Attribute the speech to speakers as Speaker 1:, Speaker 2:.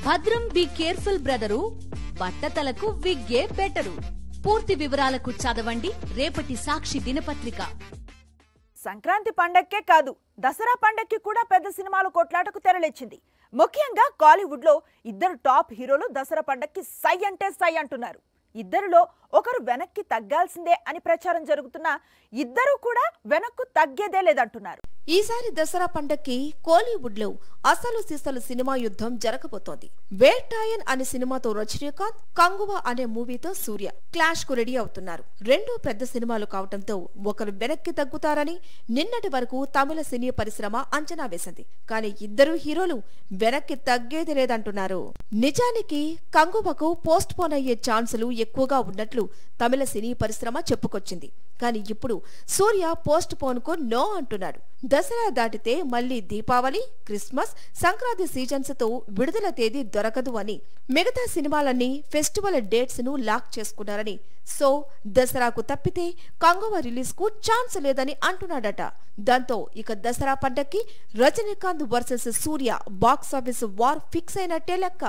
Speaker 1: భద్రం be careful brother, బట్టతలకు విగ్గే better. పూర్తి వివరాలకు చదవండి రేపటి సాక్షి దినపత్రిక.
Speaker 2: సంక్రాంతి పండక్కే కాదు, దసరా పండక్కి కూడా పెద్ద సినిమాలు కొట్లాటకు తెరలేచింది. ముఖ్యంగా కాలీవుడ్ లో ఇద్దరు టాప్ హీరోలు దసరా పండక్కి సై అంటే సై అంటున్నారు. ఇద్దరిలో ఒకరు వెనక్కి తగ్గాల్సిందే అని ప్రచారం జరుగుతున్నా ఇద్దరు కూడా వెనక్కు తగ్గేదే లేదంటున్నారు.
Speaker 3: ఈసారి దసరా పండక్కి కోలీవుడ్ లో అసలు సిసలు సినిమా యుద్ధం జరగబోతోంది. వేటాయన్ అనే సినిమాతో రజనీకాంత్, కంగువా అనే మూవీతో సూర్య క్లాష్ కు రెడీ అవుతున్నారు. రెండు పెద్ద సినిమాలు కావడంతో ఒకరు వెనక్కి తగ్గుతారని నిన్నటి వరకు తమిళ సినీ పరిశ్రమ అంచనా వేసింది. కానీ ఇద్దరు హీరోలు వెనక్కి తగ్గేది లేదంటున్నారు. నిజానికి కంగువకు పోస్ట్ పోన్ అయ్యే ఛాన్సులు ఎక్కువగా ఉన్నట్లు తమిళ సినీ పరిశ్రమ చెప్పుకొచ్చింది. కానీ ఇప్పుడు సూర్య పోస్ట్ పోన్ కు నో అంటున్నాడు. దసరా దాటితే మళ్లీ దీపావళి, క్రిస్మస్, సంక్రాంతి సీజన్స్ తో విడుదల తేదీ దొరకదు అని, మిగతా సినిమాలన్నీ ఫెస్టివల్ డేట్స్ ను లాక్ చేసుకున్నారని, సో దసరాకు తప్పితే కంగువ రిలీజ్ కు ఛాన్స్ లేదని అంటున్నాడట. దాంతో ఇక దసరా పండక్కి రజనీకాంత్ వర్సెస్ సూర్య బాక్సాఫీస్ వార్ ఫిక్స్ అయినట్టే లెక్క.